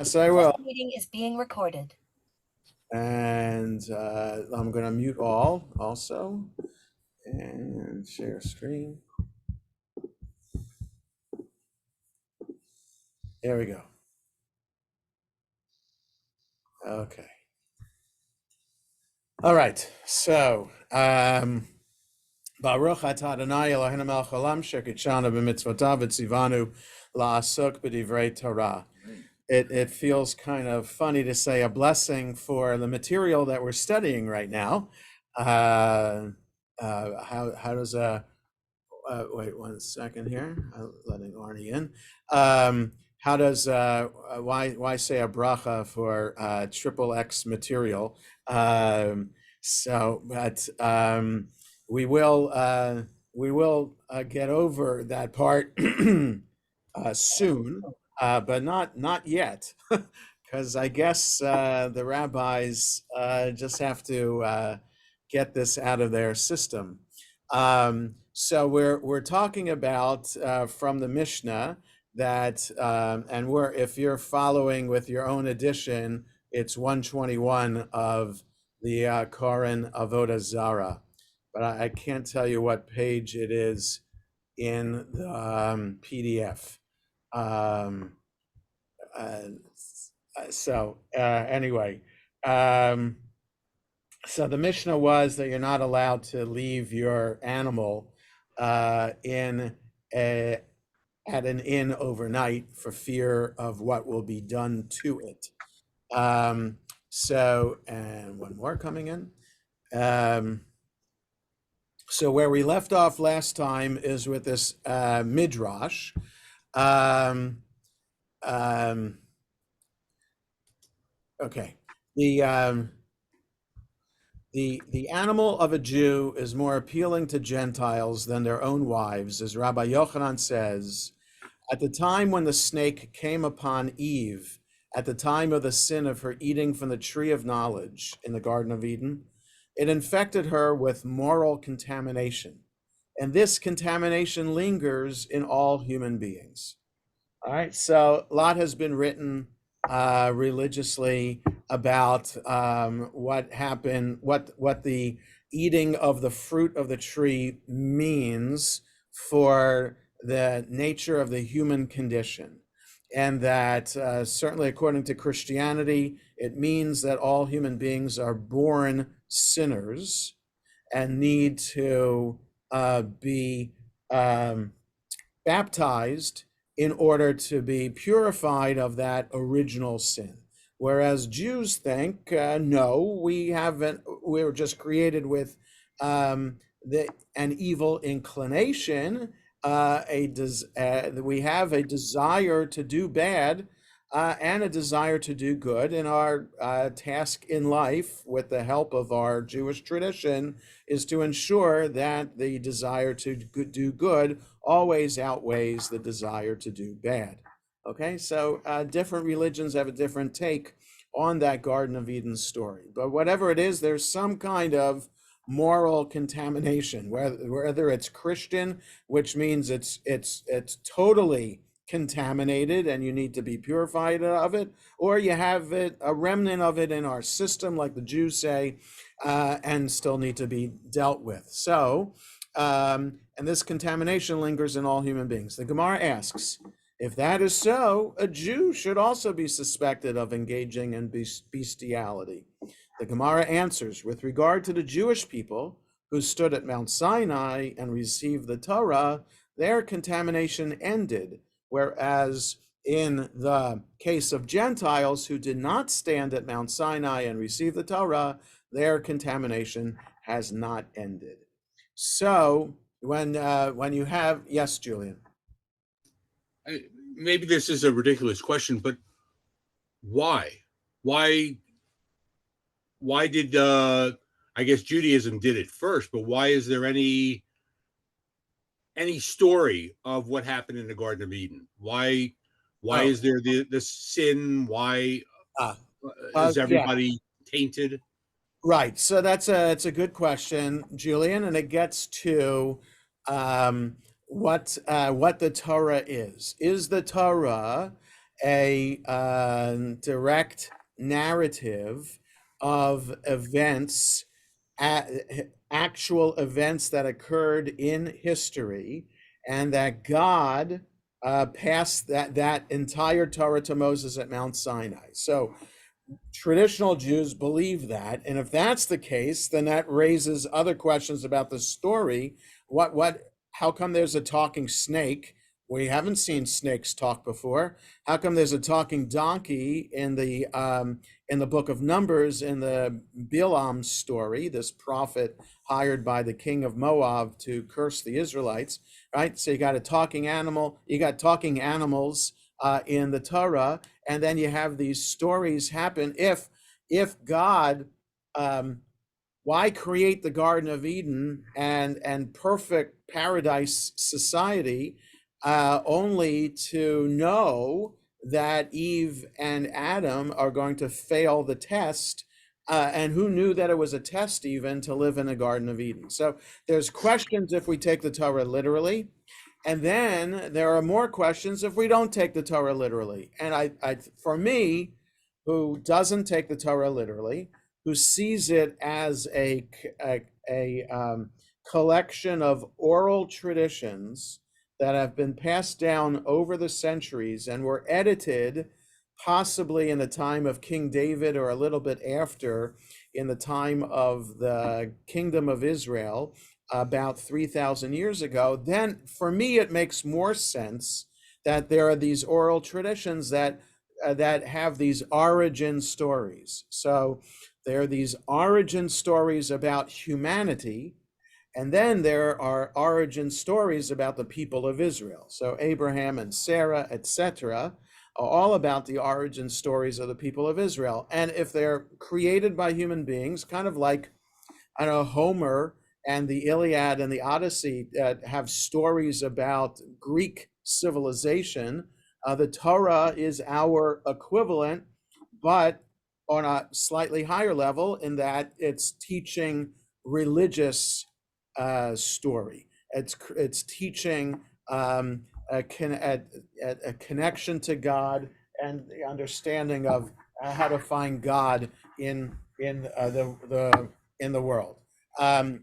Yes, I will. This meeting is being recorded. And I'm going to mute all also and share screen. There we go. Okay. All right. So, Baruch atah Adonai Eloheinu melech haolam shekidshanu b'mitzvotav v'tzivanu la'asok b'divrei Torah. It feels kind of funny to say a blessing for the material that we're studying right now. How does wait 1 second here. I'm letting Arnie in. How does why say a bracha for triple X material? But we will get over that part soon, but not yet, because I guess the rabbis just have to get this out of their system. So we're talking about from the Mishnah that, and if you're following with your own edition, it's 121 of the Koren Avodah Zara, but I can't tell you what page it is in the PDF. Anyway. So the Mishnah was that you're not allowed to leave your animal at an inn overnight for fear of what will be done to it. And one more coming in. So where we left off last time is with this midrash. Okay. The animal of a Jew is more appealing to Gentiles than their own wives, as Rabbi Yochanan says. At the time when the snake came upon Eve, at the time of the sin of her eating from the tree of knowledge in the Garden of Eden, it infected her with moral contamination. And this contamination lingers in all human beings. All right, so a lot has been written religiously about what happened, what the eating of the fruit of the tree means for the nature of the human condition. And that certainly according to Christianity, it means that all human beings are born sinners and need to be baptized in order to be purified of that original sin. Whereas Jews think, no, we were just created with an evil inclination. We have a desire to do bad and a desire to do good. And our task in life, with the help of our Jewish tradition, is to ensure that the desire to do good always outweighs the desire to do bad. Okay, so different religions have a different take on that Garden of Eden story. But whatever it is, there's some kind of moral contamination, whether it's Christian, which means it's totally contaminated and you need to be purified of it, or you have a remnant of it in our system, like the Jews say, and still need to be dealt with. So, and this contamination lingers in all human beings. The Gemara asks, if that is so, a Jew should also be suspected of engaging in bestiality. The Gemara answers, with regard to the Jewish people who stood at Mount Sinai and received the Torah, their contamination ended, whereas in the case of Gentiles who did not stand at Mount Sinai and receive the Torah, their contamination has not ended. So when you have, yes, Julian. Maybe this is a ridiculous question, but why? Why did I guess Judaism did it first, but why is there any story of what happened in the Garden of Eden? Why is there the sin? Why is everybody tainted? Right. So it's a good question, Julian, and it gets to what the Torah is. Is the Torah a direct narrative of events, actual events that occurred in history, and that God passed that entire Torah to Moses at Mount Sinai. So traditional Jews believe that, and if that's the case, then that raises other questions about the story. How come there's a talking snake? We haven't seen snakes talk before. How come there's a talking donkey in the book of Numbers, in the Bilam story, this prophet hired by the king of Moab to curse the Israelites, right? So you got a talking animal, you got talking animals in the Torah, and then you have these stories happen. If God, why create the Garden of Eden and perfect paradise society, only to know that Eve and Adam are going to fail the test? And who knew that it was a test even to live in the Garden of Eden? So there's questions if we take the Torah literally. And then there are more questions if we don't take the Torah literally. And for me, who doesn't take the Torah literally, who sees it as a collection of oral traditions that have been passed down over the centuries and were edited possibly in the time of King David or a little bit after, in the time of the Kingdom of Israel, about 3,000 years ago, then for me it makes more sense that there are these oral traditions that have these origin stories. So there are these origin stories about humanity, and then there are origin stories about the people of Israel. So Abraham and Sarah, etc., are all about the origin stories of the people of Israel. And if they're created by human beings, kind of like, I don't know, Homer and the Iliad and the Odyssey have stories about Greek civilization. The Torah is our equivalent, but on a slightly higher level in that it's teaching religious story. It's teaching a connection to God and the understanding of how to find God in the world.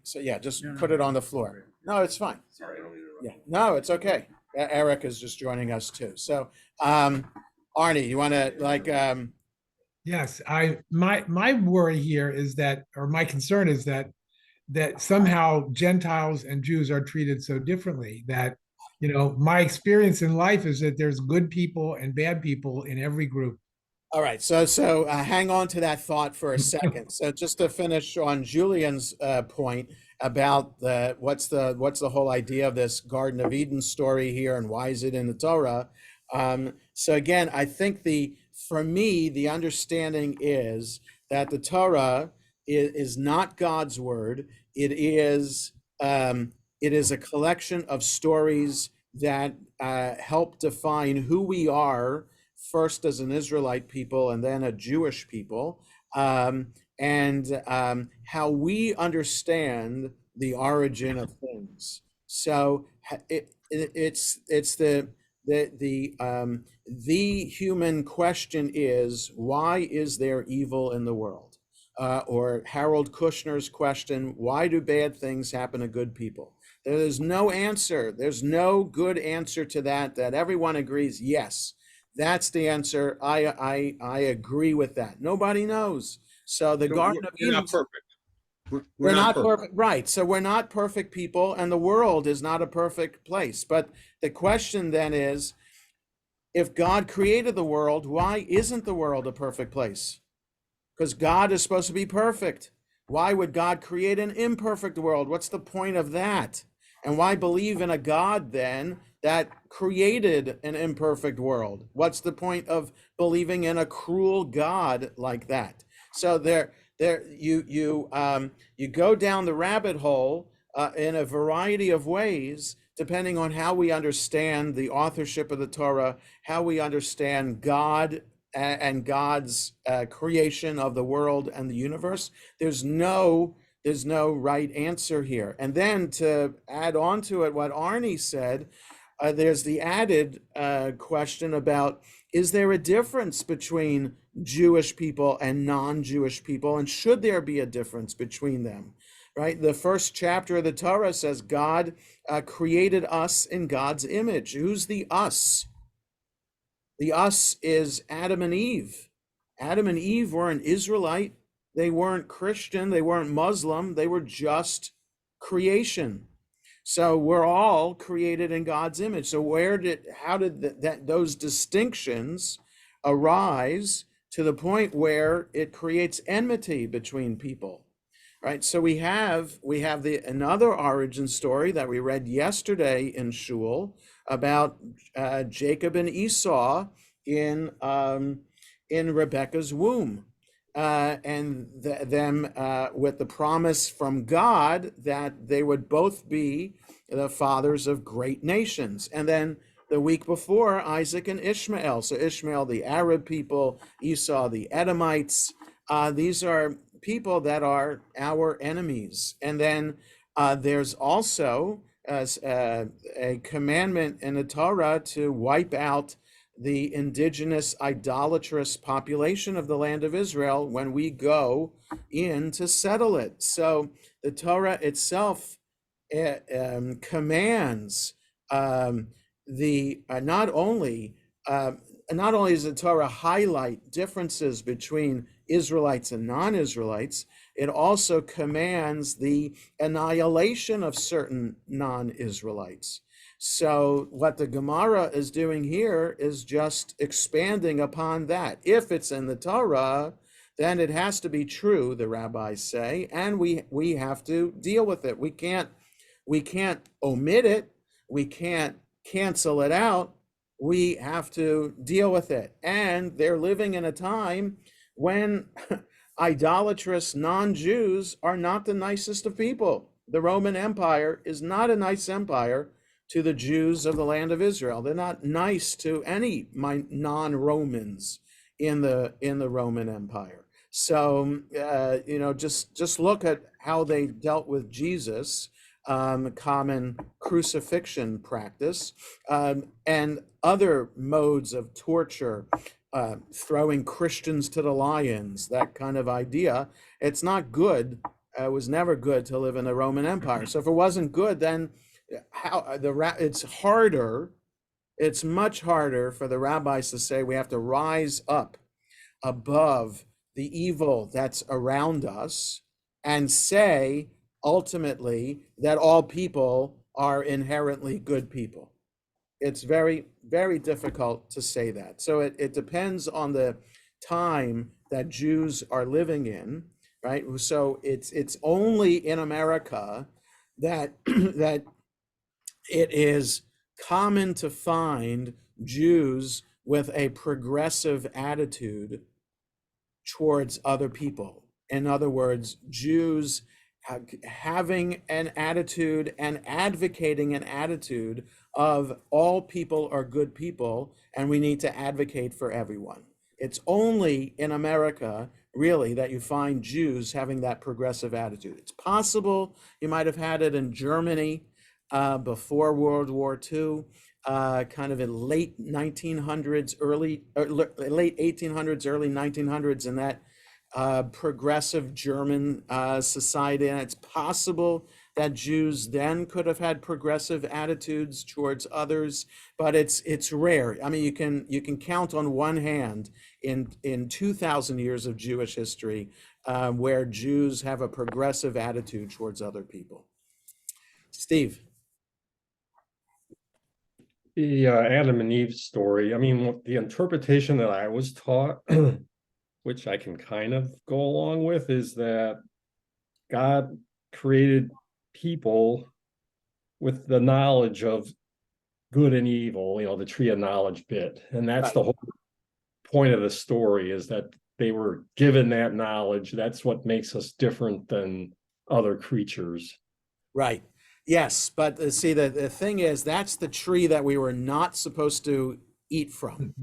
So yeah, just put it on the floor. No, it's fine. Sorry, I don't mean to interrupt. Yeah, no, it's okay. Eric is just joining us too. So, Arnie, you want to Yes, my worry here is that, or my concern is that somehow Gentiles and Jews are treated so differently. That, my experience in life is that there's good people and bad people in every group. All right, so hang on to that thought for a second. So just to finish on Julian's point about what's the whole idea of this Garden of Eden story here, and why is it in the Torah? So again, I think for me the understanding is that the Torah is not God's word. It is a collection of stories that help define who we are, first as an Israelite people and then a Jewish people, and how we understand the origin of things. So it's the human question is, why is there evil in the world? Or Harold Kushner's question, why do bad things happen to good people? There's no answer. There's no good answer to that everyone agrees, yes, that's the answer. I agree with that. Nobody knows. So the Garden of We're Eden. not perfect. We're not perfect, right? So we're not perfect people, and the world is not a perfect place. But the question then is, if God created the world, why isn't the world a perfect place? Because God is supposed to be perfect. Why would God create an imperfect world? What's the point of that? And why believe in a God then that created an imperfect world? What's the point of believing in a cruel God like that? So you go down the rabbit hole in a variety of ways, depending on how we understand the authorship of the Torah, how we understand God and God's creation of the world and the universe. There's no right answer here. And then to add on to it, what Arnie said, there's the added question about Is there a difference between Jewish people and non-Jewish people? And should there be a difference between them? Right? The first chapter of the Torah says God created us in God's image. Who's the us? The us is Adam and Eve. Adam and Eve weren't Israelite. They weren't Christian. They weren't Muslim. They were just creation. So we're all created in God's image. So how did those distinctions arise to the point where it creates enmity between people? Right. So we have another origin story that we read yesterday in Shul about Jacob and Esau in Rebekah's womb, and them with the promise from God that they would both be the fathers of great nations. And then the week before, Isaac and Ishmael. So Ishmael, the Arab people, Esau, the Edomites. These are people that are our enemies. And then there's also a commandment in the Torah to wipe out the indigenous idolatrous population of the land of Israel when we go in to settle it. So the Torah itself commands the not only does the Torah highlight differences between Israelites and non-Israelites, it also commands the annihilation of certain non-Israelites. So what the Gemara is doing here is just expanding upon that. If it's in the Torah, then it has to be true, the rabbis say, and we have to deal with it. We can't omit it. We can't cancel it out. We have to deal with it. And they're living in a time when idolatrous non-Jews are not the nicest of people. The Roman Empire is not a nice empire to the Jews of the land of Israel. They're not nice to any non-Romans in the Roman Empire. So just look at how they dealt with Jesus, common crucifixion practice, and other modes of torture, throwing Christians to the lions, that kind of idea. It's not good. It was never good to live in the Roman Empire. So if it wasn't good, then it's much harder for the rabbis to say we have to rise up above the evil that's around us and say ultimately that all people are inherently good people. It's very, very difficult to say that. So it depends on the time that Jews are living in, right? So it's only in America that that it is common to find Jews with a progressive attitude towards other people. In other words, Jews having an attitude and advocating an attitude of all people are good people and we need to advocate for everyone. It's only in America, really, that you find Jews having that progressive attitude. It's possible you might have had it in Germany before World War II, kind of in late 1800s, early 1900s, in that progressive German society. And it's possible that Jews then could have had progressive attitudes towards others, but it's rare. I mean, you can count on one hand in 2,000 years of Jewish history where Jews have a progressive attitude towards other people. Steve. The Adam and Eve story, I mean, the interpretation that I was taught, which I can kind of go along with, is that God created people with the knowledge of good and evil, the tree of knowledge bit. And that's right. The whole point of the story, is that they were given that knowledge. That's what makes us different than other creatures. Right. Yes, but see, the thing is, that's the tree that we were not supposed to eat from.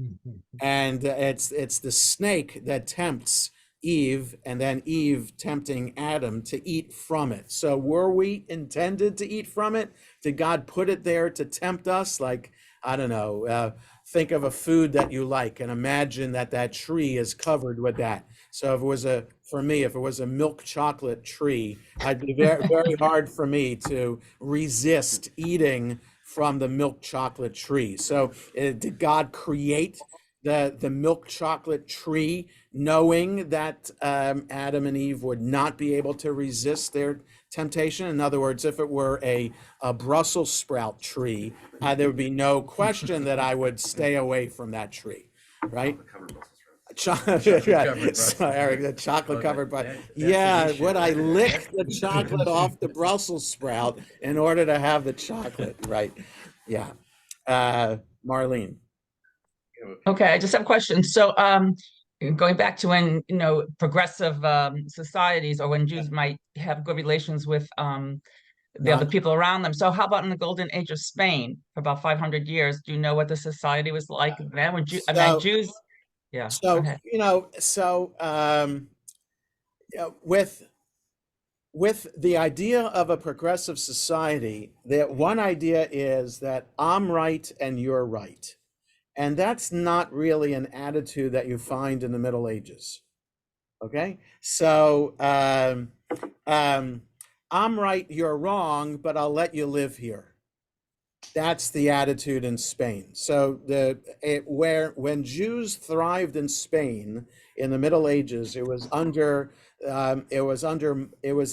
And it's the snake that tempts Eve, and then Eve tempting Adam to eat from it. So were we intended to eat from it? Did God put it there to tempt us? Like, I don't know, think of a food that you like and imagine that that tree is covered with that. So if it was for me, if it was a milk chocolate tree, I'd be very hard for me to resist eating from the milk chocolate tree. So did God create the milk chocolate tree, knowing that Adam and Eve would not be able to resist their temptation? In other words, if it were a Brussels sprout tree, there would be no question that I would stay away from that tree, right? Right. So, Eric, the chocolate covered, but yeah, would I lick the chocolate off the Brussels sprout in order to have the chocolate? Right. Yeah. Marlene. Okay, I just have a question. So, going back to when, progressive societies, or when Jews might have good relations with the other people around them. So how about in the golden age of Spain for about 500 years? Do you know what the society was like then? When Jews, yeah, So, okay. With the idea of a progressive society, that one idea is that I'm right and you're right. And that's not really an attitude that you find in the Middle Ages. Okay? So, I'm right, you're wrong, but I'll let you live here. That's the attitude in Spain. So when Jews thrived in Spain in the Middle Ages, it was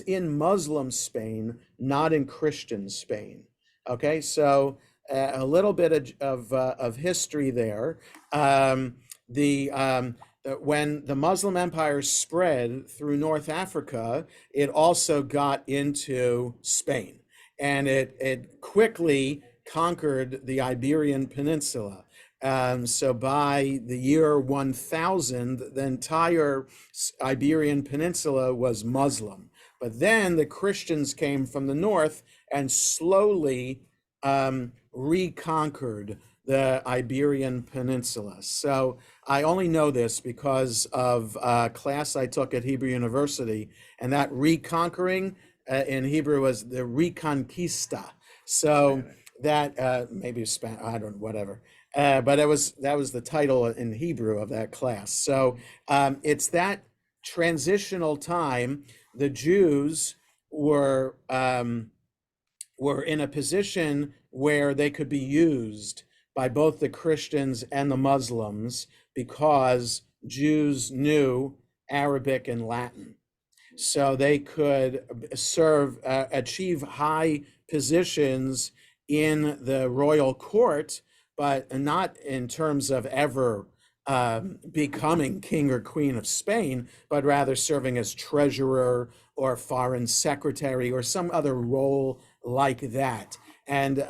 in Muslim Spain, not in Christian Spain. Okay, so a little bit of history there. When the Muslim Empire spread through North Africa, it also got into Spain, and it quickly conquered the Iberian Peninsula. So by the year 1000, the entire Iberian Peninsula was Muslim. But then the Christians came from the north and slowly reconquered the Iberian Peninsula. So I only know this because of a class I took at Hebrew University, and that reconquering in Hebrew was the reconquista. So that maybe Spanish, I don't know, whatever. But that was the title in Hebrew of that class. So it's that transitional time. The Jews were in a position where they could be used by both the Christians and the Muslims because Jews knew Arabic and Latin. So they could achieve high positions in the royal court, but not in terms of ever becoming king or queen of Spain, but rather serving as treasurer or foreign secretary or some other role like that. And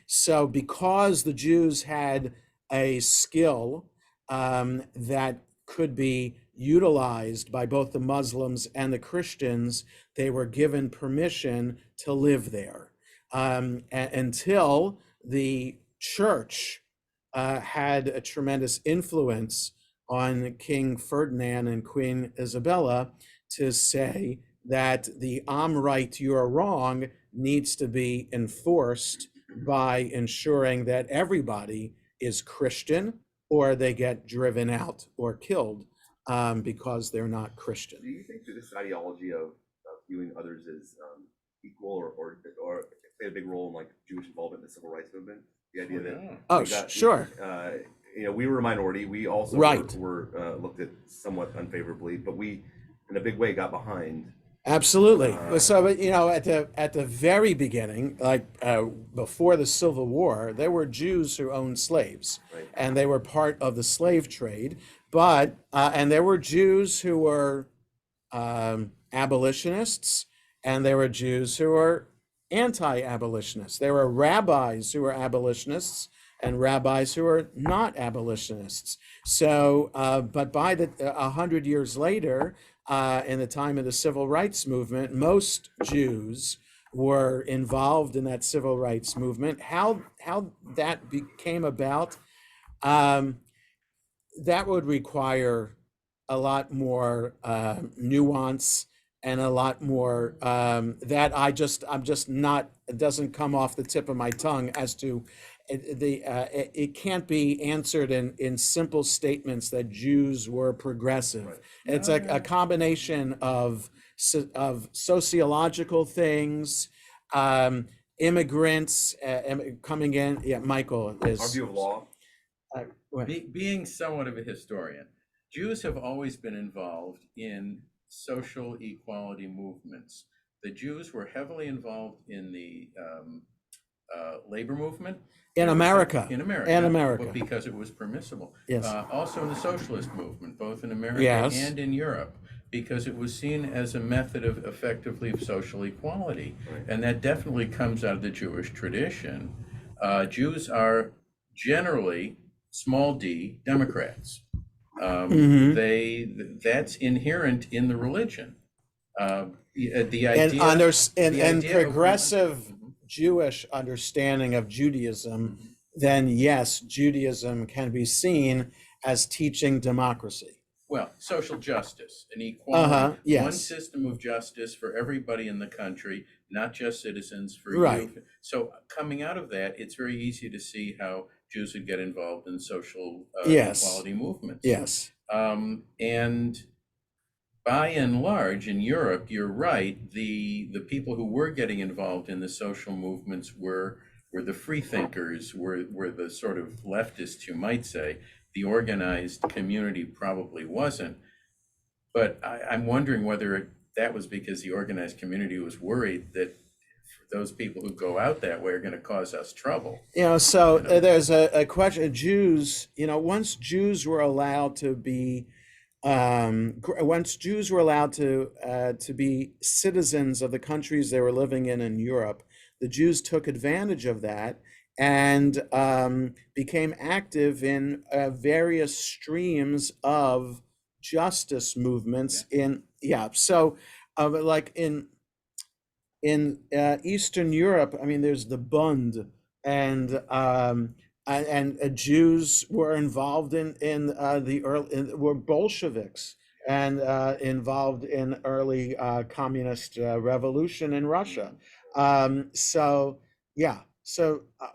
so because the Jews had a skill that could be utilized by both the Muslims and the Christians, they were given permission to live there until the church had a tremendous influence on King Ferdinand and Queen Isabella to say that the I'm right, you're wrong needs to be enforced by ensuring that everybody is Christian or they get driven out or killed because they're not Christian. Do you think that this ideology of viewing others as equal or played a big role in like Jewish involvement in the civil rights movement? The idea that sure. We were a minority. We also were looked at somewhat unfavorably, but we, in a big way, got behind. Absolutely. So, at the very beginning, like before the Civil War, there were Jews who owned slaves, right, and they were part of the slave trade. But and there were Jews who were abolitionists, and there were Jews who were anti-abolitionists. There were rabbis who were abolitionists and rabbis who were not abolitionists. So, but by 100 years later, in the time of the civil rights movement, most Jews were involved in that civil rights movement. How that came about, that would require a lot more nuance and a lot more that I'm just not, it doesn't come off the tip of my tongue as to it can't be answered in simple statements that Jews were progressive. Right. It's a combination of sociological things, immigrants coming in. Yeah, Michael is. Our view of law. Being somewhat of a historian, Jews have always been involved in social equality movements. The Jews were heavily involved in the labor movement. In America. In America. In America. But because it was permissible. Yes. Also in the socialist movement, both in America Yes. and in Europe, because it was seen as a method of effectively of social equality. Right. And that definitely comes out of the Jewish tradition. Jews are generally small d Democrats. That's inherent in the religion. The idea and progressive Jewish understanding of Judaism, then yes, Judaism can be seen as teaching democracy. Well, social justice and equality, yes. one system of justice for everybody in the country, not just citizens, for Right. you. So coming out of that, it's very easy to see how Jews would get involved in social Yes. equality movements. Yes. And by and large, in Europe, you're right, the people who were getting involved in the social movements were the free thinkers, were the sort of leftists, you might say. The organized community probably wasn't. But I'm wondering whether that was because the organized community was worried that those people who go out that way are going to cause us trouble. So there's a question. Jews, once Jews were allowed to be, once Jews were allowed to be citizens of the countries they were living in Europe, the Jews took advantage of that and became active in various streams of justice movements. So like in Eastern Europe, I mean, there's the Bund, and Jews were involved in the early, were Bolsheviks, and involved in early communist revolution in Russia. So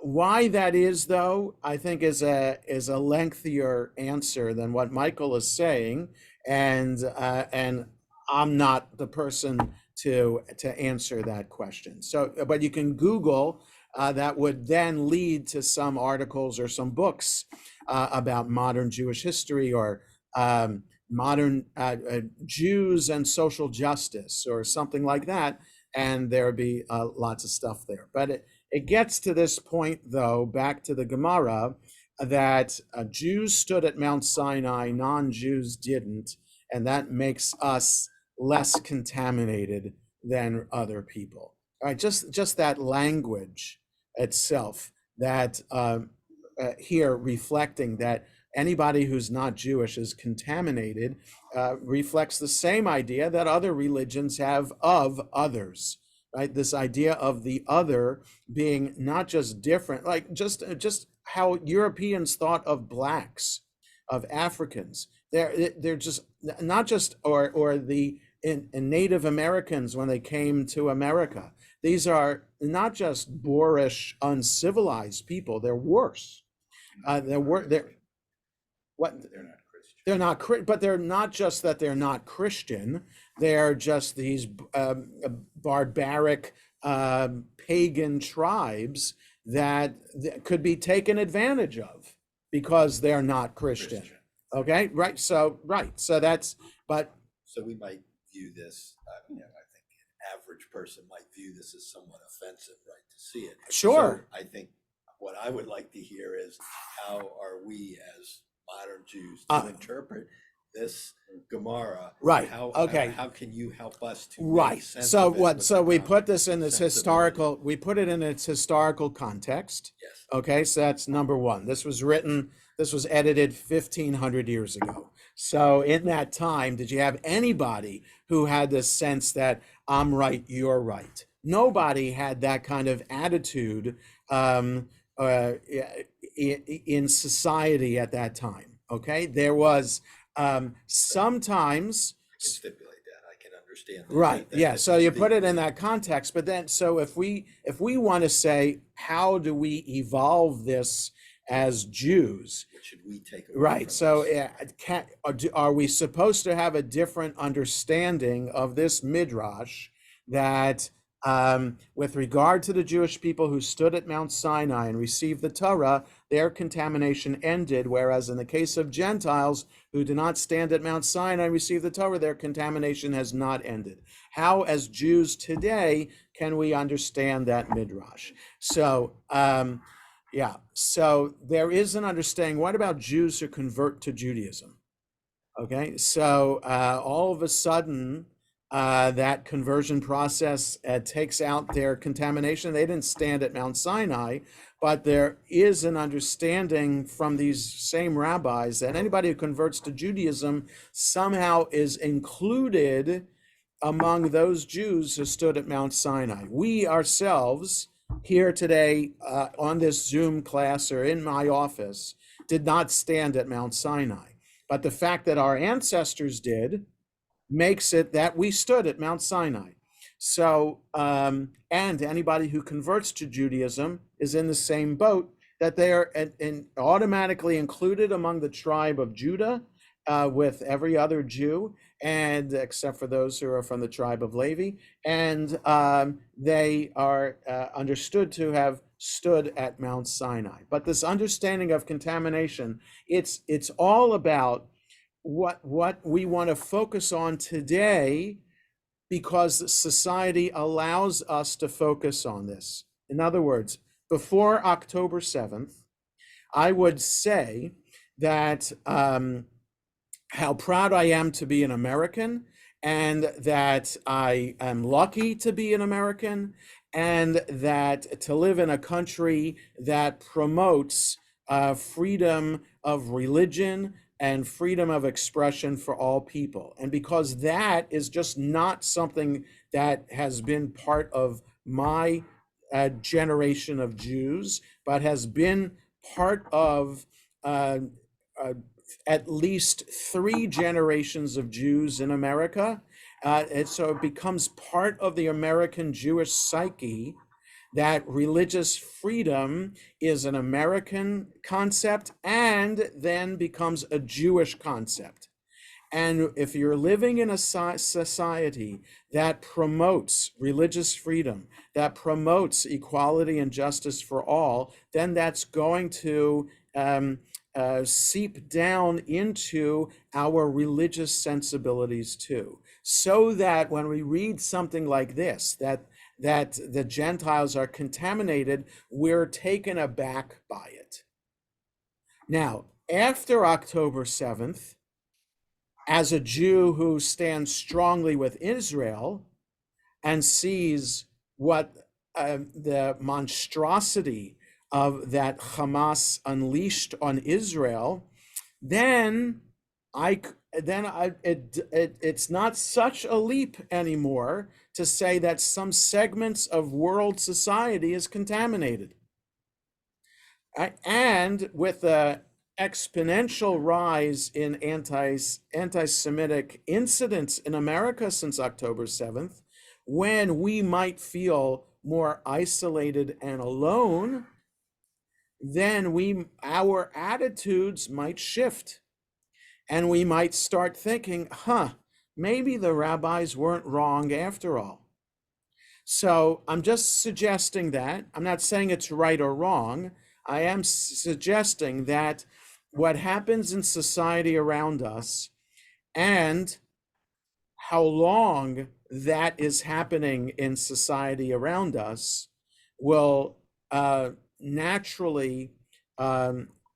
why that is, though, I think is a lengthier answer than what Michael is saying, and I'm not the person to answer that question. So, but you can Google. That would then lead to some articles or some books about modern Jewish history, or modern Jews and social justice, or something like that, and there would be lots of stuff there. But it gets to this point, though, back to the Gemara, that Jews stood at Mount Sinai, non-Jews didn't, and that makes us less contaminated than other people. All right, just that language itself, that here reflecting that anybody who's not Jewish is contaminated, reflects the same idea that other religions have of others, right? This idea of the other being not just different, like just how Europeans thought of blacks, of Africans. They're just not just, or the in Native Americans when they came to America. These are not just boorish, uncivilized people. They're worse. They're not Christian. They're not, but they're not just that they're not Christian. They're just these barbaric pagan tribes that could be taken advantage of because they're not Christian. Okay, right. So that's, but so we might view this. I think an average person might view this as somewhat offensive, right? To see it. Sure. So I think what I would like to hear is, how are we as modern Jews to interpret this Gemara? Right. How can you help us to right? So we put this in this historical. We put it in its historical context. Yes. Okay. So that's number one. This was edited 1,500 years ago. So in that time, did you have anybody who had this sense that I'm right, you're right? Nobody had that kind of attitude in society at that time. Okay, there was sometimes. I can stipulate that. I can understand. Right. Yeah. So you put it in that context, but then, so if we want to say, how do we evolve this as Jews? What should we take away Right. from So this? are we supposed to have a different understanding of this midrash that with regard to the Jewish people who stood at Mount Sinai and received the Torah, their contamination ended, whereas in the case of Gentiles who do not stand at Mount Sinai and receive the Torah, their contamination has not ended? How, as Jews today, can we understand that midrash? So, yeah, so there is an understanding. What about Jews who convert to Judaism? Okay, so all of a sudden, that conversion process takes out their contamination. They didn't stand at Mount Sinai, but there is an understanding from these same rabbis that anybody who converts to Judaism somehow is included among those Jews who stood at Mount Sinai. We ourselves here today on this Zoom class or in my office did not stand at Mount Sinai. But the fact that our ancestors did makes it that we stood at Mount Sinai. So, and anybody who converts to Judaism is in the same boat, that they are automatically included among the tribe of Judah with every other Jew, and except for those who are from the tribe of Levi, and they are understood to have stood at Mount Sinai. But this understanding of contamination, it's all about what we want to focus on today, because society allows us to focus on this. In other words, before October 7th, I would say that how proud I am to be an American, and that I am lucky to be an American, and that to live in a country that promotes freedom of religion and freedom of expression for all people. And because that is just not something that has been part of my generation of Jews, but has been part of at least 3 generations of Jews in America. And so it becomes part of the American Jewish psyche that religious freedom is an American concept and then becomes a Jewish concept. And if you're living in a society that promotes religious freedom, that promotes equality and justice for all, then that's going to seep down into our religious sensibilities too. So that when we read something like this, that the Gentiles are contaminated, we're taken aback by it. Now, after October 7th, as a Jew who stands strongly with Israel and sees what the monstrosity of that Hamas unleashed on Israel, then it's not such a leap anymore to say that some segments of world society is contaminated. And with the exponential rise in anti-Semitic incidents in America since October 7th, when we might feel more isolated and alone, then our attitudes might shift. And we might start thinking, maybe the rabbis weren't wrong after all. So I'm just suggesting that. I'm not saying it's right or wrong. I am suggesting that what happens in society around us and how long that is happening in society around us will naturally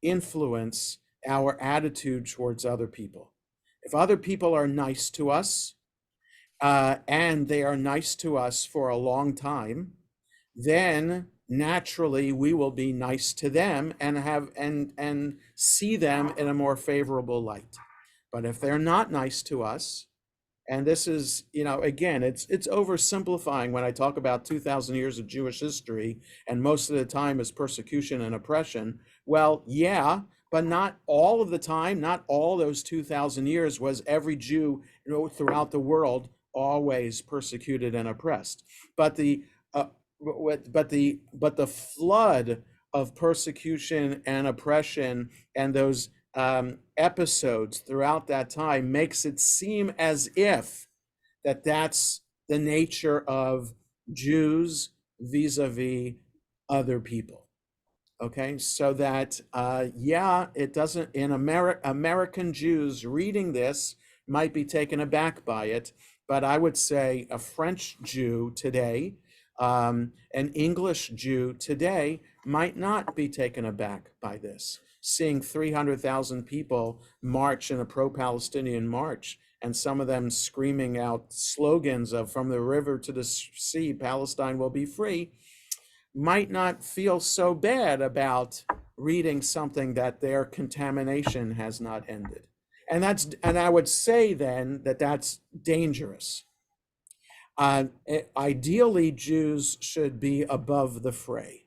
influence our attitude towards other people. If other people are nice to us, and they are nice to us for a long time, then naturally we will be nice to them and see them in a more favorable light. But if they're not nice to us, and this is, again, it's oversimplifying when I talk about 2,000 years of Jewish history, and most of the time is persecution and oppression. Well, yeah, but not all of the time, not all those 2,000 years was every Jew throughout the world always persecuted and oppressed, but the flood of persecution and oppression and those episodes throughout that time makes it seem as if that's the nature of Jews vis-a-vis other people. Okay, so that yeah, it doesn't, in American Jews reading this might be taken aback by it, but I would say a French Jew today, an English Jew today might not be taken aback by this. Seeing 300,000 people march in a pro-Palestinian march, and some of them screaming out slogans of "From the river to the sea, Palestine will be free," might not feel so bad about reading something that their contamination has not ended. And I would say then that that's dangerous. Ideally, Jews should be above the fray.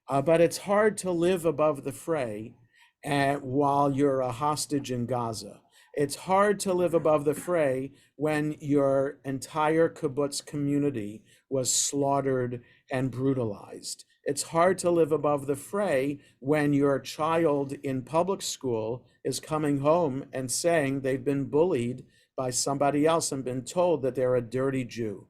But it's hard to live above the fray while you're a hostage in Gaza. It's hard to live above the fray when your entire kibbutz community was slaughtered and brutalized. It's hard to live above the fray when your child in public school is coming home and saying they've been bullied by somebody else and been told that they're a dirty Jew,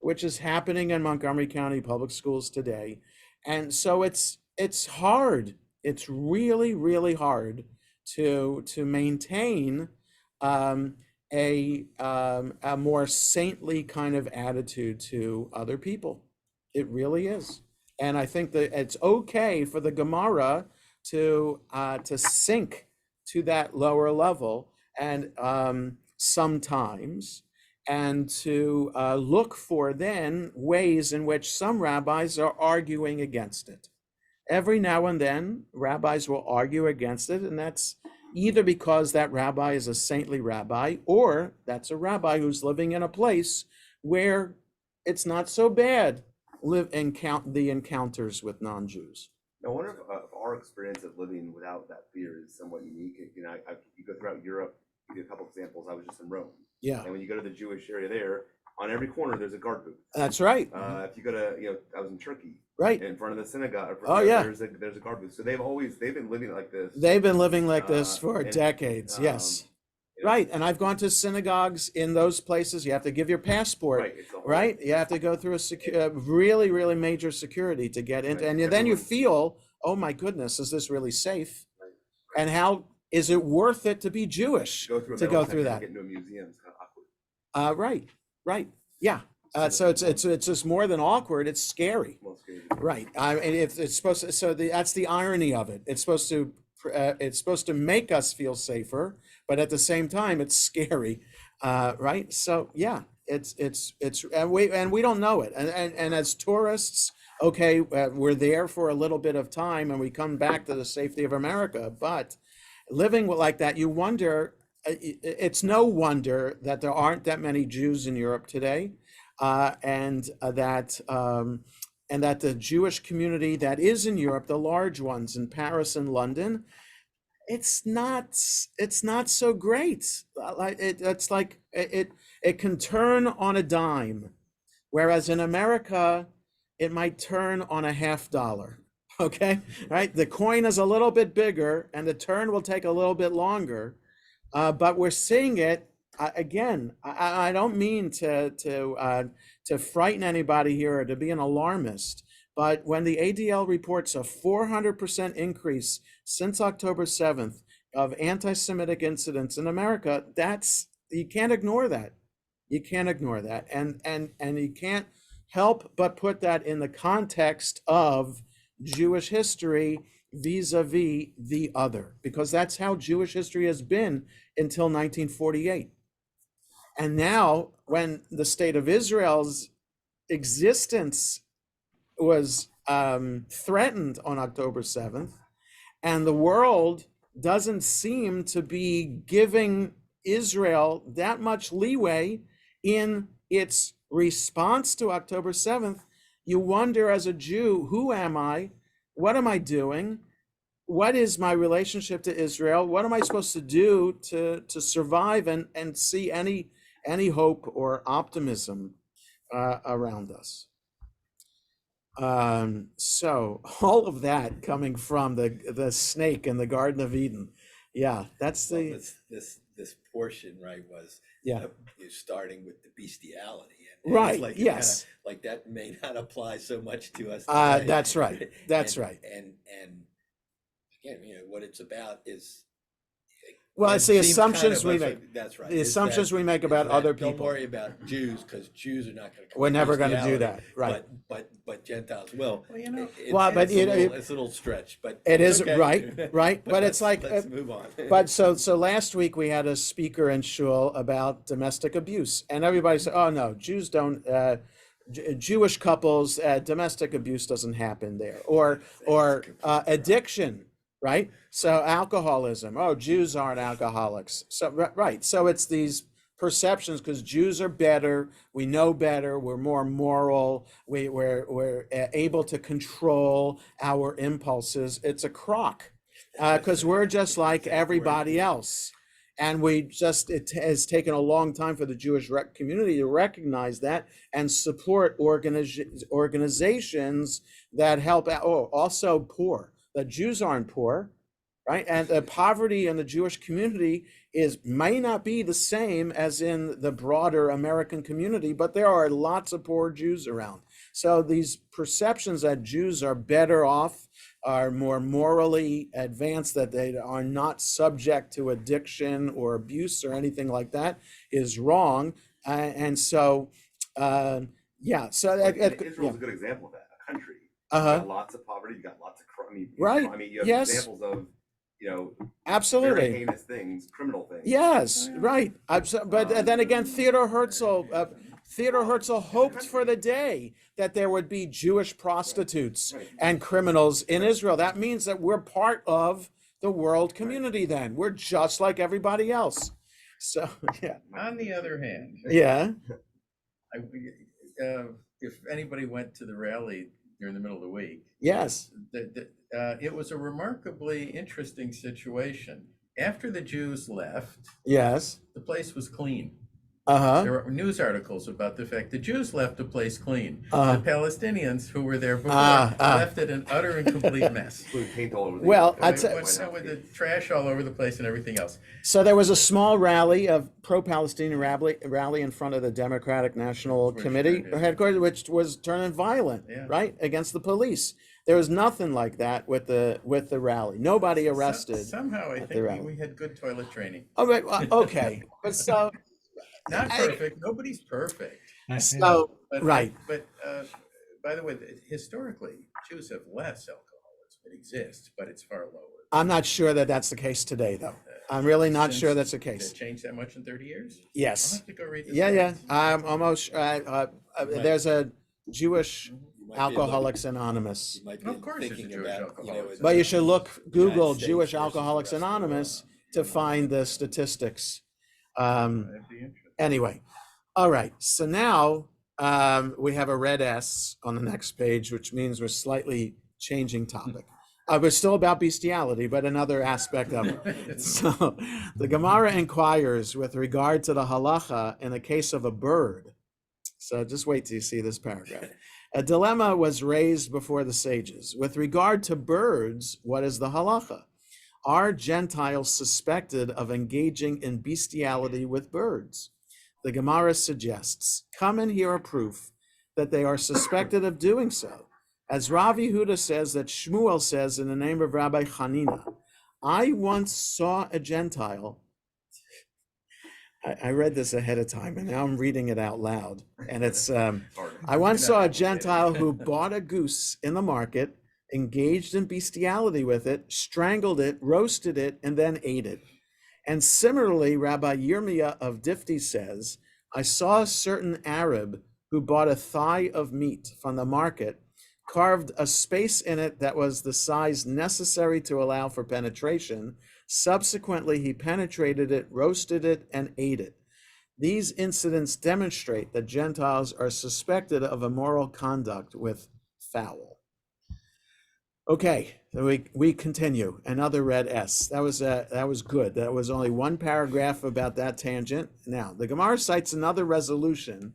which is happening in Montgomery County public schools today. And so it's hard. It's really, really hard to maintain a more saintly kind of attitude to other people. It really is. And I think that it's okay for the Gemara to sink to that lower level, and sometimes, and to look for then ways in which some rabbis are arguing against it. Every now and then, rabbis will argue against it, and that's either because that rabbi is a saintly rabbi, or that's a rabbi who's living in a place where it's not so bad the encounters with non-Jews. I wonder if our experience of living without that fear is somewhat unique. You know, you go throughout Europe, give you a couple examples. I was just in Rome. Yeah. And when you go to the Jewish area there, on every corner there's a guard booth. That's right. If you go to, I was in Turkey. Right. In front of the synagogue. Yeah. There's a guard booth. So they've been living like this. They've been living like this for decades. Yes. Right. And I've gone to synagogues in those places. You have to give your passport, right? You have to go through a really, really major security to get into, and then you feel, oh my goodness, is this really safe? Right. And how is it worth it to be Jewish to go through that? Get into a museum, it's kind of awkward. Right. Yeah. So it's just more than awkward. It's scary. Well, scary. Right. If it's supposed to, so that's the irony of it. It's supposed to make us feel safer, but at the same time, it's scary. Right. So yeah, it's and we don't know it. And as tourists, okay, we're there for a little bit of time and we come back to the safety of America. But living like that, you wonder. It's no wonder that there aren't that many Jews in Europe today, and that the Jewish community that is in Europe, the large ones in Paris and London, it's not so great. It's like it can turn on a dime, whereas in America, it might turn on a $50. Okay, right? The coin is a little bit bigger, and the turn will take a little bit longer. But we're seeing it again. I don't mean to frighten anybody here or to be an alarmist, but when the ADL reports a 400% increase since October 7th of anti-Semitic incidents in America, you can't ignore that. You can't ignore that, and you can't help but put that in the context of Jewish history vis-a-vis the other, because that's how Jewish history has been until 1948. And now, when the state of Israel's existence was threatened on October 7th, and the world doesn't seem to be giving Israel that much leeway in its response to October 7th, you wonder as a Jew, who am I? What am I doing? What is my relationship to Israel? What am I supposed to do to survive and see any hope or optimism around us. So all of that coming from the snake in the Garden of Eden. Yeah, that's Well, the this portion, right, was yeah. You're starting with the bestiality, and Right, it's like yes. like that may not apply so much to us today. That's right. That's and, right. And again, what it's about is Well, it it's the seems assumptions kind we of make. That's right. The is assumptions that- we make is about that other Don't people. worry about Jews, because Jews are not going to. We're never going to do that, right? But Gentiles will. Well, you know, but it's a little stretch, but it is okay. right. But it's like, let's move on. but so last week we had a speaker in shul about domestic abuse, and everybody said, "Oh no, Jews don't." Jewish couples, domestic abuse doesn't happen there, or addiction, right? So alcoholism. Oh, Jews aren't alcoholics. So right. So it's these perceptions because Jews are better. We know better. We're more moral. We're able to control our impulses. It's a crock because we're just like everybody else. And it has taken a long time for the Jewish community to recognize that and support organizations that help out. Oh, also poor. The Jews aren't poor, right? And the poverty in the Jewish community may not be the same as in the broader American community, but there are lots of poor Jews around. So these perceptions that Jews are better off, are more morally advanced, that they are not subject to addiction or abuse or anything like that, is wrong. And so, yeah. So Israel's a good example of that. A country. You've got lots of poverty. You got lots of crime. Right. I mean, you have Yes. examples of absolutely very heinous things, criminal things. Yes, right. But then again, Theodore Herzl hoped for the day that there would be Jewish prostitutes and criminals in Israel. That means that we're part of the world community then. We're just like everybody else. So, yeah. On the other hand, Yeah. If anybody went to the rally during the middle of the week, Yes. It was a remarkably interesting situation. After the Jews left, Yes. the place was clean. Uh-huh. There were news articles about the fact the Jews left the place clean. Uh-huh. The Palestinians who were there before left it an utter and complete mess. Paint all over the Well, place. With the trash all over the place and everything else. So there was a small rally of pro-Palestinian rally in front of the Democratic National Committee headquarters, which was turning violent, right, against the police. There was nothing like that with the rally. Nobody arrested. Somehow I think we had good toilet training. All right, okay, but so not perfect. Nobody's perfect. So right. But by the way, historically, Jews have less alcoholism. It exists, but it's far lower. I'm not sure that that's the case today, though. I'm really not sure that's the case. Did it change that much in 30 years? Yes. I'll have to go read this. Yeah. I'm almost. There's a Jewish Alcoholics Anonymous. Of course, there's a Jewish Alcoholics. But you should Google Jewish Alcoholics Anonymous to find the statistics. Anyway, all right. So now we have a red S on the next page, which means we're slightly changing topic. We're still about bestiality, but another aspect of it. So the Gemara inquires with regard to the halacha in the case of a bird. So just wait till you see this paragraph. A dilemma was raised before the sages. With regard to birds, what is the halacha? Are Gentiles suspected of engaging in bestiality with birds? The Gemara suggests, come and hear a proof that they are suspected of doing so. As Rav Yehuda says that Shmuel says in the name of Rabbi Hanina, I once saw a Gentile. I read this ahead of time and now I'm reading it out loud. And it's, I once saw a Gentile who bought a goose in the market, engaged in bestiality with it, strangled it, roasted it, and then ate it. And similarly, Rabbi Yirmiyah of Difti says, I saw a certain Arab who bought a thigh of meat from the market, carved a space in it that was the size necessary to allow for penetration. Subsequently, he penetrated it, roasted it, and ate it. These incidents demonstrate that Gentiles are suspected of immoral conduct with fowl. Okay, so we continue. Another red S. That was good. That was only one paragraph about that tangent. Now, the Gemara cites another resolution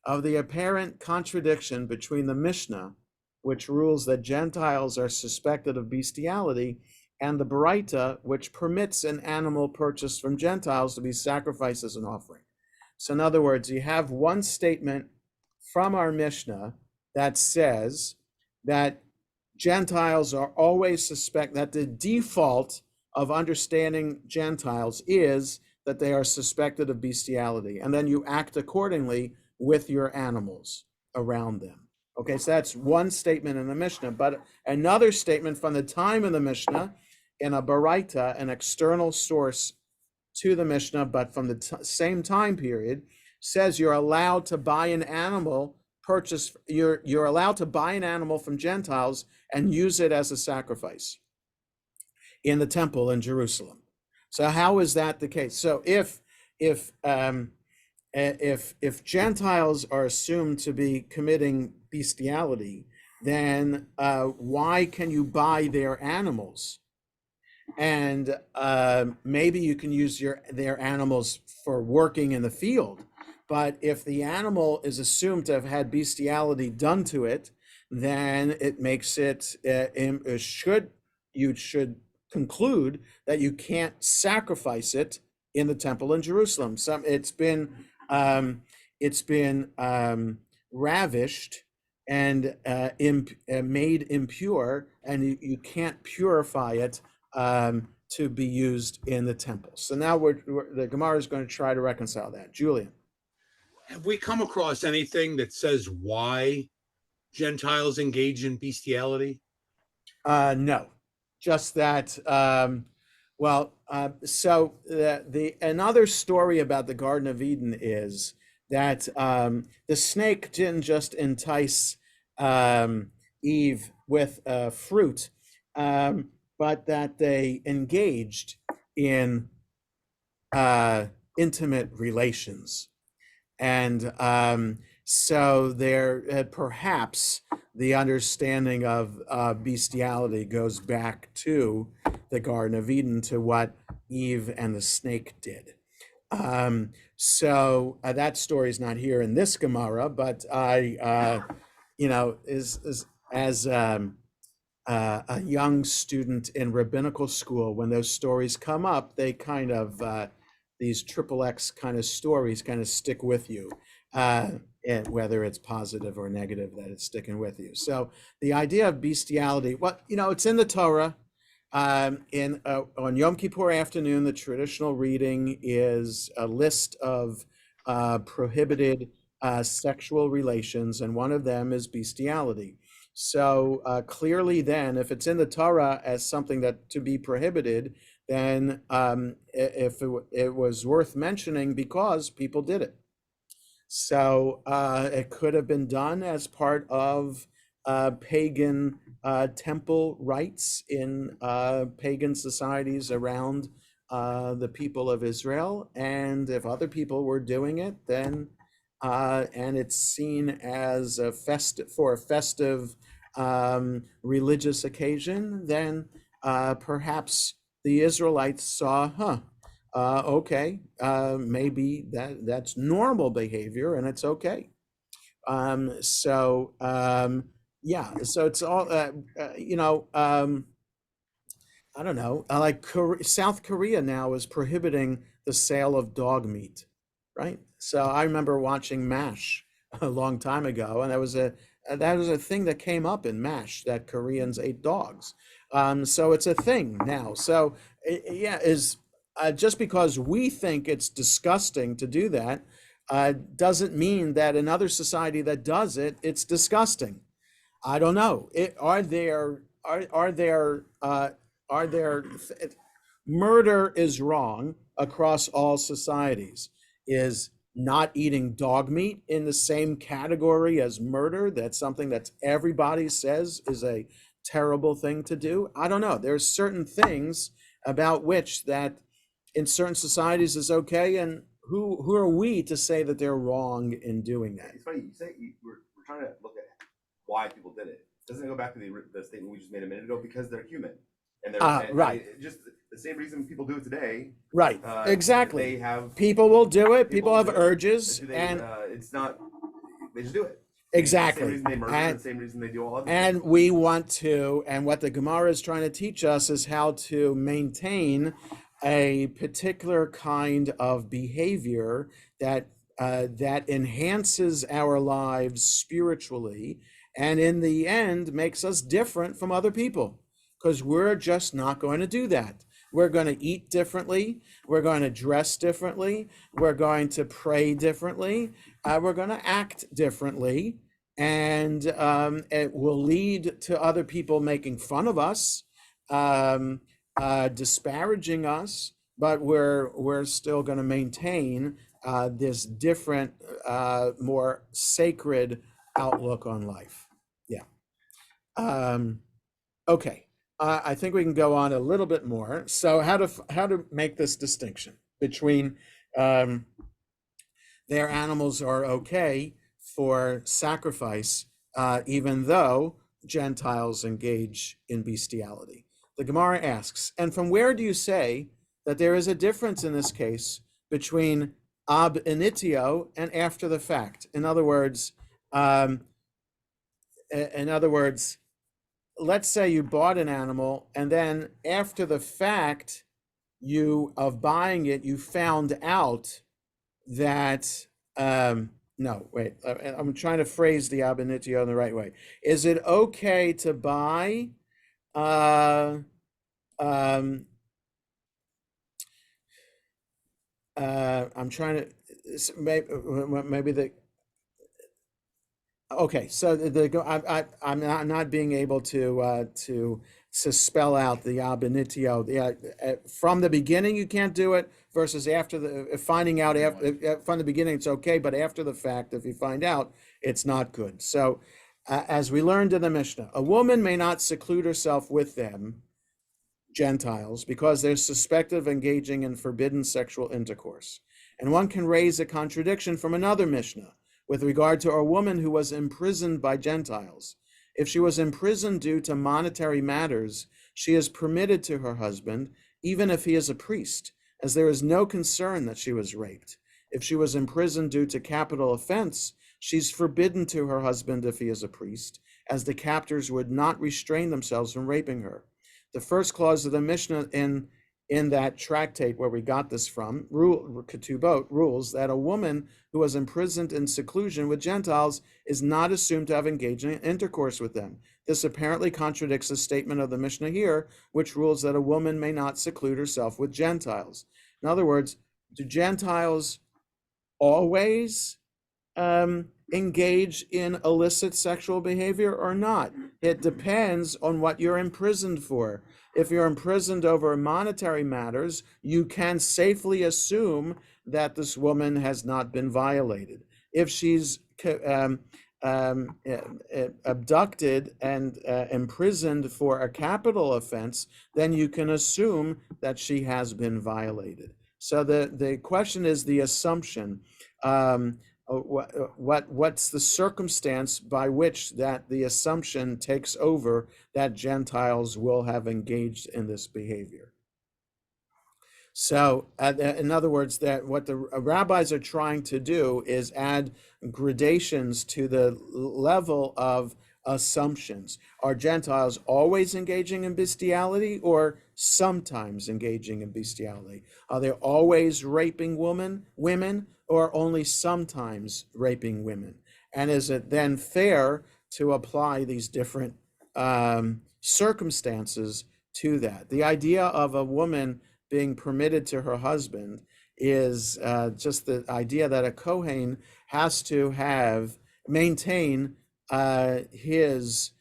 of the apparent contradiction between the Mishnah, which rules that Gentiles are suspected of bestiality, and the Baraita, which permits an animal purchased from Gentiles to be sacrificed as an offering. So in other words, you have one statement from our Mishnah that says that Gentiles are always suspect, that the default of understanding Gentiles is that they are suspected of bestiality, and then you act accordingly with your animals around them. Okay, so that's one statement in the Mishnah, but another statement from the time of the Mishnah in a Baraita, an external source to the Mishnah, but from the same time period, says you're allowed to buy an animal you're allowed to buy an animal from Gentiles and use it as a sacrifice in the temple in Jerusalem. So how is that the case? So if Gentiles are assumed to be committing bestiality, then why can you buy their animals? And maybe you can use their animals for working in the field. But if the animal is assumed to have had bestiality done to it, then it makes it, you should conclude that you can't sacrifice it in the temple in Jerusalem. It's been ravished and made impure, and you can't purify it to be used in the temple. So now the Gemara is going to try to reconcile that. Julian. Have we come across anything that says why Gentiles engage in bestiality? No, just that. So the another story about the Garden of Eden is that the snake didn't just entice Eve with fruit, but that they engaged in intimate relations. And so there perhaps the understanding of bestiality goes back to the Garden of Eden, to what Eve and the snake did. So that story is not here in this Gemara, but I, as a young student in rabbinical school, when those stories come up, they kind of these XXX kind of stories kind of stick with you, and whether it's positive or negative, that it's sticking with you. So the idea of bestiality, it's in the Torah. On Yom Kippur afternoon, the traditional reading is a list of prohibited sexual relations, and one of them is bestiality. So clearly then, if it's in the Torah as something that to be prohibited, then if it was worth mentioning because people did it. So it could have been done as part of pagan temple rites in pagan societies around the people of Israel. And if other people were doing it, then and it's seen as a festive religious occasion, then perhaps the Israelites saw, okay, maybe that's normal behavior and it's okay. So it's all, I don't know, like South Korea now is prohibiting the sale of dog meat, right? So I remember watching MASH a long time ago, and that was a thing that came up in MASH, that Koreans ate dogs. So it's a thing now. So just because we think it's disgusting to do that, doesn't mean that another society that does it, it's disgusting. I don't know. Murder is wrong across all societies. Is not eating dog meat in the same category as murder? That's something that everybody says is a terrible thing to do. I don't know. There's certain things about which that in certain societies is okay, and who are we to say that they're wrong in doing that? It's funny you say we're trying to look at why people did it. doesn't it go back to the statement we just made a minute ago? Because they're human, and they're Right. just the same reason people do it today. Right. Exactly. They have People will do it. People have do it. urges, They, and it's not. They just do it. exactly. The same reason they murder, And the same reason they do all other and things. we want to, and what the Gemara is trying to teach us is how to maintain a particular kind of behavior that that enhances our lives spiritually, and in the end makes us different from other people, because we're just not going to do that. We're going to eat differently. We're going to dress differently. We're going to pray differently. We're going to act differently, and it will lead to other people making fun of us, disparaging us, but we're still going to maintain this different, more sacred outlook on life. Yeah. Okay. I think we can go on a little bit more. So how to make this distinction between their animals are okay for sacrifice, even though Gentiles engage in bestiality. The Gemara asks, and from where do you say that there is a difference in this case between ab initio and after the fact? In other words, let's say you bought an animal, and then after the fact of buying it, you found out that no, wait, I'm trying to phrase the ab initio in the right way. Is it okay to buy I'm trying to maybe the okay, so I'm not being able to spell out the ab initio. From the beginning you can't do it, versus after the finding out from the beginning it's okay, but after the fact, if you find out, it's not good. So as we learned in the Mishnah, a woman may not seclude herself with them, Gentiles, because they're suspected of engaging in forbidden sexual intercourse. And one can raise a contradiction from another Mishnah with regard to a woman who was imprisoned by Gentiles. If she was imprisoned due to monetary matters, she is permitted to her husband, even if he is a priest, as there is no concern that she was raped. If she was imprisoned due to capital offense, she's forbidden to her husband if he is a priest, as the captors would not restrain themselves from raping her. The first clause of the Mishnah in that tractate where we got this from, Ketubot, rules that a woman who was imprisoned in seclusion with Gentiles is not assumed to have engaged in intercourse with them. This apparently contradicts the statement of the Mishnah here, which rules that a woman may not seclude herself with Gentiles. In other words, do Gentiles always engage in illicit sexual behavior or not? It depends on what you're imprisoned for. If you're imprisoned over monetary matters, you can safely assume that this woman has not been violated. If she's abducted and imprisoned for a capital offense, then you can assume that she has been violated. So the question is the assumption. What's the circumstance by which that the assumption takes over that Gentiles will have engaged in this behavior? So in other words, that what the rabbis are trying to do is add gradations to the level of assumptions. Are Gentiles always engaging in bestiality or sometimes engaging in bestiality? Are they always raping women or only sometimes raping women? And is it then fair to apply these different circumstances to that? The idea of a woman being permitted to her husband is just the idea that a Kohen has to maintain his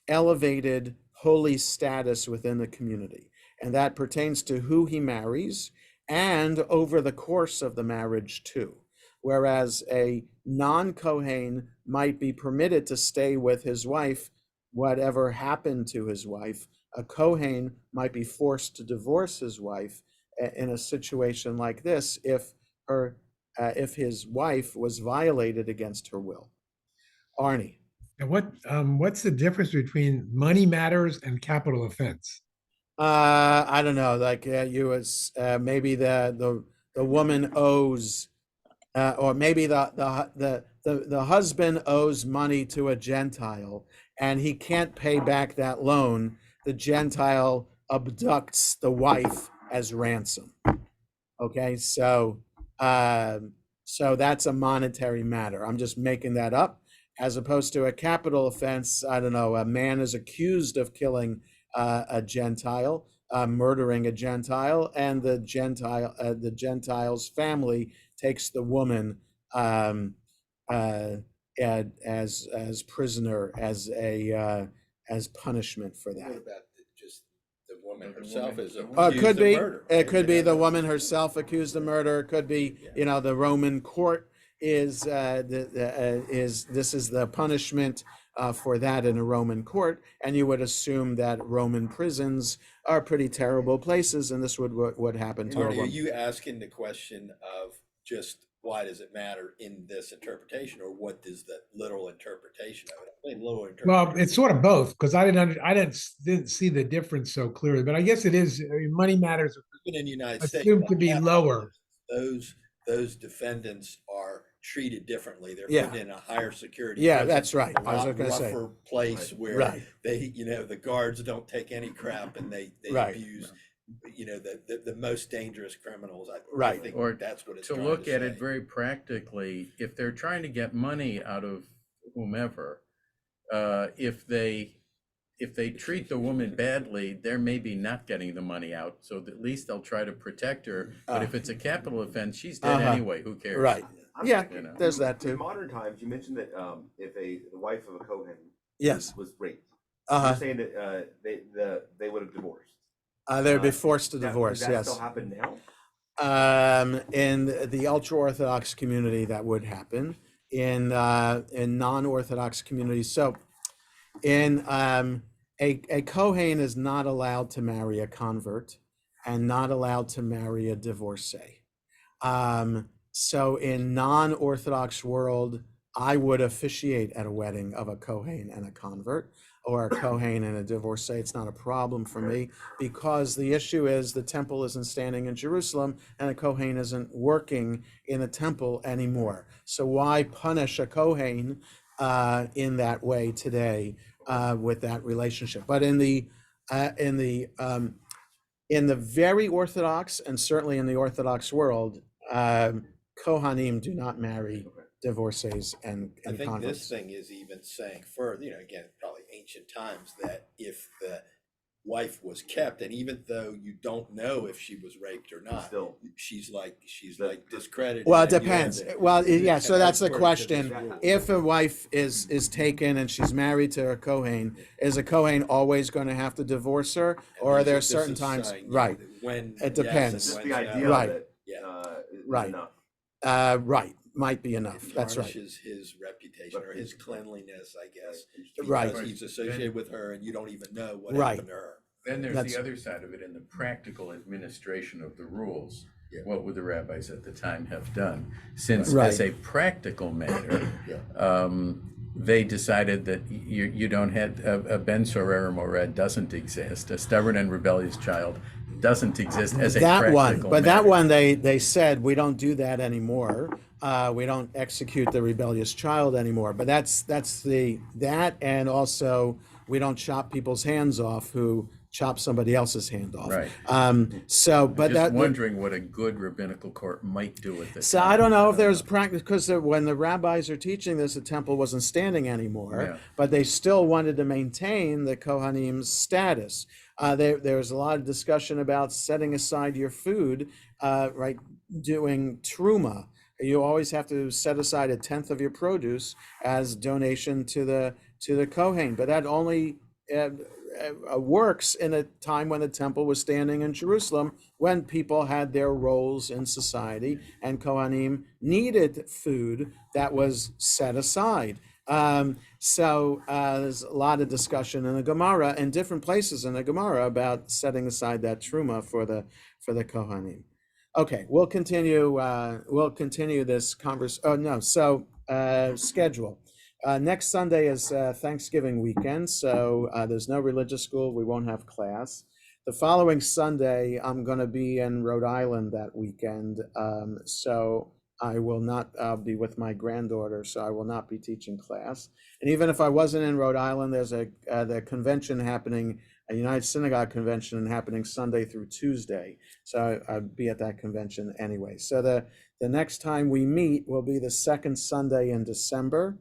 elevated holy status within the community. And that pertains to who he marries and over the course of the marriage too. Whereas a non-Kohen might be permitted to stay with his wife, whatever happened to his wife, a Kohen might be forced to divorce his wife in a situation like this if his wife was violated against her will. Arnie. And what's the difference between money matters and capital offense? I don't know, like you was maybe the woman owes, or maybe the husband owes money to a Gentile, and he can't pay back that loan. The Gentile abducts the wife as ransom. Okay, so that's a monetary matter. I'm just making that up, as opposed to a capital offense. I don't know. A man is accused of killing a Gentile, murdering a Gentile, and the Gentile's family takes the woman uh, as prisoner as punishment for What that. about just the woman herself is It accused could of be. murder? It could be the woman herself accused of murder. It could be, the Roman court is this is the punishment for that in a Roman court, and you would assume that Roman prisons are pretty terrible places, and this would happen to a Marty, are woman. you asking the question of just why does it matter in this interpretation, or what is the literal interpretation of it? I think literal Well, interpretation. it's sort of both, because I didn't see the difference so clearly, but I guess it is. I mean, money matters Even in the United States, assumed to be lower. those defendants are treated differently. They're Yeah. put in a higher security. Yeah, prison, that's right. A I was lot gonna say. rougher place where Right. they, the guards don't take any crap, and they Right. abuse, the most dangerous criminals. I Right. think Or that's what it's to trying look to at it say. very practically, if they're trying to get money out of whomever, if they treat the woman badly, they're maybe not getting the money out. So at least they'll try to protect her. But if it's a capital offense, she's dead anyway. Who cares? Right. I'm Yeah, thinking, there's that In too. modern times, you mentioned that if the wife of a Kohen Yes. was raped, Uh-huh. you're saying that they would have divorced. They'd be forced to Now, divorce. does that Yes. still happen now? In the ultra-Orthodox community, that would happen. In non-Orthodox communities, so in a Kohen is not allowed to marry a convert and not allowed to marry a divorcee. So in non-Orthodox world, I would officiate at a wedding of a Kohen and a convert, or a Kohen and a divorcee. It's not a problem for me, because the issue is the temple isn't standing in Jerusalem and a Kohen isn't working in the temple anymore. So why punish a Kohen in that way today with that relationship? But in the very Orthodox, and certainly in the Orthodox world, Kohanim do not marry divorcees and I think converts. this thing is even saying further, again, probably ancient times, that if the wife was kept, and even though you don't know if she was raped or not, Still. she's like discredited. Well, it and you have depends. to- Well, yeah, so that's the according to this question. rule. If a wife is taken and she's married to a Kohen, is a Kohen always going to have to divorce her? Or are there This certain is times? saying, Right. when It yes depends. and Just when the no. idea Right. of it Yeah. is Right. enough. Right. Might be enough. That's right. Tarnishes his reputation or his cleanliness, I guess. Right. Because he's associated with her and you don't even know what Right. happened to her. Then there's That's- the other side of it in the practical administration of the rules. Yeah. What would the rabbis at the time have done? Since Right. as a practical matter, Yeah. they decided that you don't have a Ben Sorere Mored doesn't exist. A stubborn and rebellious child doesn't exist as a That practical one, but matter. that one they said we don't do that anymore. We don't execute the rebellious child anymore. But that's that, and also we don't chop people's hands off who chop somebody else's hand off. Right. So, but Just that wondering what a good rabbinical court might do with this. So I don't know if there's practice, because when the rabbis are teaching this, the temple wasn't standing anymore, Yeah. but they still wanted to maintain the Kohanim's status. There was a lot of discussion about setting aside your food, right? Doing truma. You always have to set aside 1/10 of your produce as donation to the Kohen, but that only works in a time when the temple was standing in Jerusalem, when people had their roles in society and Kohanim needed food that was set aside. So there's a lot of discussion in the Gemara, in different places in the Gemara, about setting aside that truma for the Kohanim. Okay, we'll continue this conversation. Oh no, so schedule. Next Sunday is Thanksgiving weekend, so there's no religious school. We won't have class. The following Sunday, I'm going to be in Rhode Island that weekend, so I will not be with my granddaughter, so I will not be teaching class. And even if I wasn't in Rhode Island, there's the convention happening, a United Synagogue convention happening Sunday through Tuesday, so I'd be at that convention anyway. So the next time we meet will be the second Sunday in December,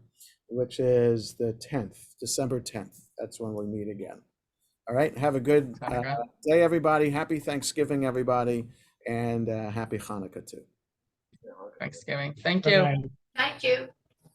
which is the 10th, December 10th. That's when we meet again. All right. Have a good day, everybody. Happy Thanksgiving, everybody. And happy Hanukkah, too. Thanksgiving. Thank Good you. night. Thank you.